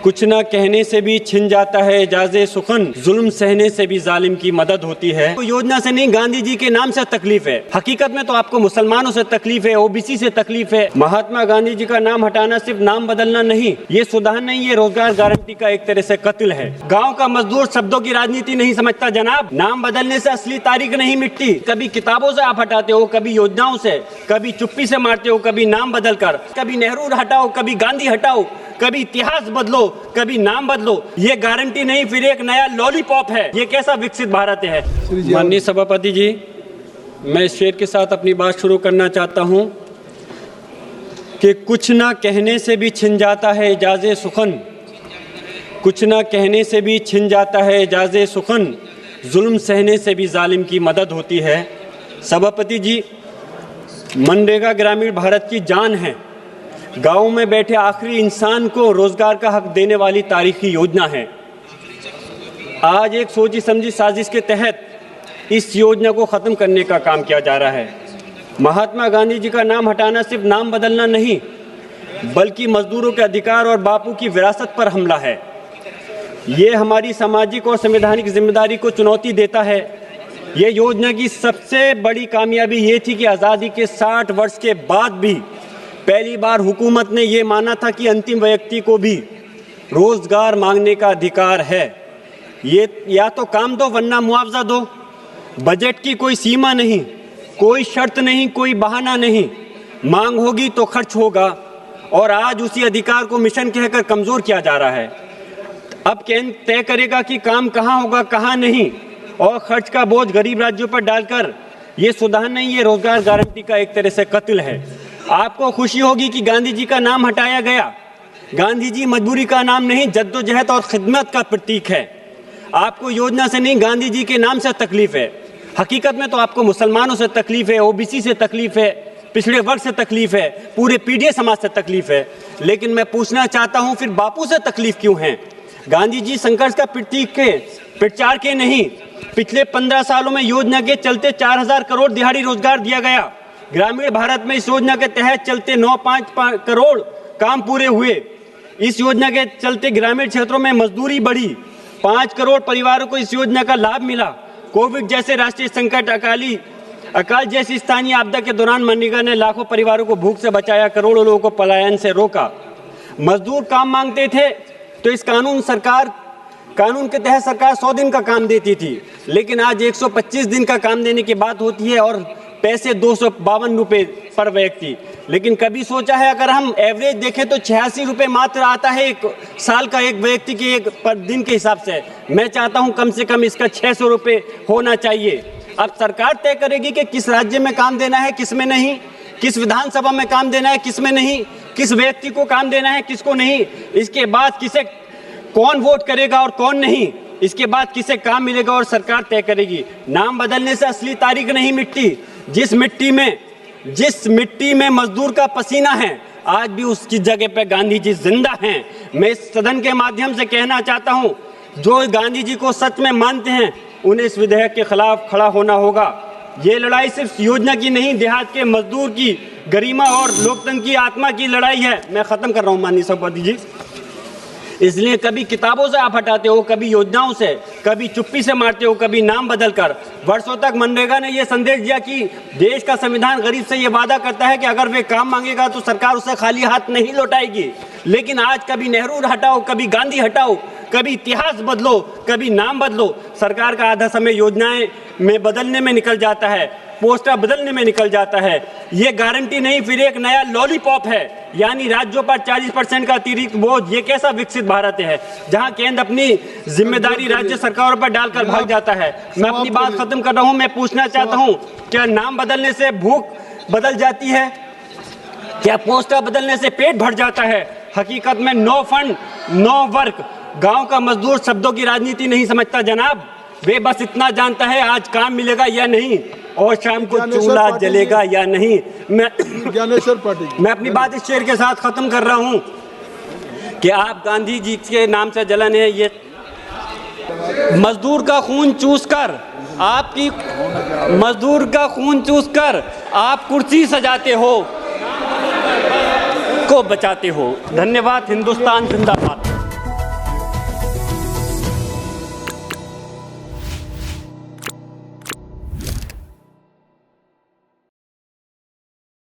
कुछ ना कहने से भी छिन जाता है एजाज़े सुखन, जुल्म सहने से भी जालिम की मदद होती है। तो योजना से नहीं, गांधी जी के नाम से तकलीफ है। हकीकत में तो आपको मुसलमानों से तकलीफ है, ओबीसी से तकलीफ है। महात्मा गांधी जी का नाम हटाना सिर्फ नाम बदलना नहीं, ये सुधार नहीं, ये रोजगार गारंटी का एक तरह से कत्ल है। गाँव का मजदूर शब्दों की राजनीति नहीं समझता जनाब। नाम बदलने से असली तारीख नहीं मिटती। कभी किताबों से आप हटाते हो, कभी योजनाओं से, कभी चुप्पी से मारते हो, कभी नाम बदल कर, कभी नेहरू हटाओ, कभी गांधी हटाओ, कभी इतिहास बदलो, कभी नाम बदलो। ये गारंटी नहीं, फिर एक नया लॉलीपॉप है। ये कैसा विकसित भारत है। माननीय सभापति जी, मैं इस शेर के साथ अपनी बात शुरू करना चाहता हूं कि कुछ ना कहने से भी छिन जाता है एजाज़े सुखन, कुछ ना कहने से भी छिन जाता है एजाज़े सुखन, जुल्म सहने से भी जालिम की मदद होती है। सभापति जी, मनरेगा ग्रामीण भारत की जान है। गाँव में बैठे आखिरी इंसान को रोजगार का हक देने वाली तारीखी योजना है। आज एक सोची समझी साजिश के तहत इस योजना को ख़त्म करने का काम किया जा रहा है। महात्मा गांधी जी का नाम हटाना सिर्फ नाम बदलना नहीं, बल्कि मजदूरों के अधिकार और बापू की विरासत पर हमला है। ये हमारी सामाजिक और संवैधानिक जिम्मेदारी को चुनौती देता है। ये योजना की सबसे बड़ी कामयाबी ये थी कि आज़ादी के 60 वर्ष के बाद भी पहली बार हुकूमत ने ये माना था कि अंतिम व्यक्ति को भी रोजगार मांगने का अधिकार है। ये या तो काम दो वरना मुआवजा दो। बजट की कोई सीमा नहीं, कोई शर्त नहीं, कोई बहाना नहीं। मांग होगी तो खर्च होगा, और आज उसी अधिकार को मिशन कहकर कमज़ोर किया जा रहा है। अब केंद्र तय करेगा कि काम कहाँ होगा कहाँ नहीं, और खर्च का बोझ गरीब राज्यों पर डालकर ये सुधार नहीं, ये रोजगार गारंटी का एक तरह से कत्ल है। आपको खुशी होगी कि गांधी जी का नाम हटाया गया। गांधी जी मजबूरी का नाम नहीं, जद्दोजहद और खिदमत का प्रतीक है। आपको योजना से नहीं, गांधी जी के नाम से तकलीफ है। हकीकत में तो आपको मुसलमानों से तकलीफ है, ओबीसी से तकलीफ है, पिछड़े वर्ग से तकलीफ है, पूरे पीढ़ी समाज से तकलीफ है। लेकिन मैं पूछना चाहता हूं, फिर बापू से तकलीफ क्यों है? गांधी जी संघर्ष का प्रतीक के, प्रचार के नहीं। पिछले 15 सालों में योजना के चलते 4000 करोड़ दिहाड़ी रोजगार दिया गया। ग्रामीण भारत में इस योजना के तहत चलते 9.5 करोड़ काम पूरे हुए। इस योजना के चलते ग्रामीण क्षेत्रों में मजदूरी बढ़ी। 5 करोड़ परिवारों को इस योजना का लाभ मिला। कोविड जैसे राष्ट्रीय संकट, अकाल जैसी स्थानीय आपदा के दौरान मनरेगा ने लाखों परिवारों को भूख से बचाया, करोड़ों लोगों को पलायन से रोका। मजदूर काम मांगते थे तो इस कानून के तहत सरकार 100 दिन का काम देती थी, लेकिन आज 125 दिन का काम देने की बात होती है, और पैसे 252 रुपये पर व्यक्ति। लेकिन कभी सोचा है, अगर हम एवरेज देखें तो 86 रुपये मात्र आता है एक साल का, एक व्यक्ति के एक पर दिन के हिसाब से। मैं चाहता हूं कम से कम इसका 600 रुपये होना चाहिए। अब सरकार तय करेगी कि किस राज्य में काम देना है, किस में नहीं, किस विधानसभा में काम देना है, किस में नहीं, किस व्यक्ति को काम देना है, किसको नहीं। इसके बाद कौन वोट करेगा और कौन नहीं, इसके बाद किसे काम मिलेगा और सरकार तय करेगी। नाम बदलने से असली तारीख नहीं मिटती। जिस मिट्टी में मजदूर का पसीना है, आज भी उसकी जगह पे गांधी जी जिंदा हैं। मैं इस सदन के माध्यम से कहना चाहता हूं, जो गांधी जी को सच में मानते हैं उन्हें इस विधेयक के खिलाफ खड़ा होना होगा। ये लड़ाई सिर्फ योजना की नहीं, देहात के मजदूर की गरिमा और लोकतंत्र की आत्मा की लड़ाई है। मैं खत्म कर रहा हूं माननीय सभापति जी। इसलिए कभी किताबों से आप हटाते हो, कभी योजनाओं से, कभी चुप्पी से मारते हो, कभी नाम बदलकर। वर्षों तक मनरेगा ने यह संदेश दिया कि देश का संविधान गरीब से ये वादा करता है कि अगर वे काम मांगेगा तो सरकार उसे खाली हाथ नहीं लौटाएगी। लेकिन आज कभी नेहरू हटाओ, कभी गांधी हटाओ, कभी इतिहास बदलो, कभी नाम बदलो। सरकार का आधा समय योजनाएं में बदलने में निकल जाता है, पोस्टर बदलने में निकल जाता है। ये गारंटी नहीं, फिर एक नया लॉलीपॉप है, यानी राज्यों पर 40% का अतिरिक्त बोझ। ये कैसा विकसित भारत है जहां केंद्र अपनी जिम्मेदारी राज्य सरकारों पर डालकर भाग जाता है। मैं अपनी बात खत्म कर रहा हूं। मैं पूछना चाहता हूं, क्या नाम बदलने से भूख बदल जाती है? क्या पोस्टर बदलने से पेट भर जाता है? हकीकत में नो फंड नो वर्क। गांव का मजदूर शब्दों की राजनीति नहीं समझता जनाब। वे बस इतना जानता है आज काम मिलेगा या नहीं, और शाम को चूल्हा जलेगा या नहीं। मैं अपनी बात इस शेर के साथ खत्म कर रहा हूं कि आप गांधी जी के नाम से जलन है। ये मजदूर का खून चूसकर आप कुर्सी सजाते हो, को बचाते हो। धन्यवाद। हिंदुस्तान जिंदाबाद।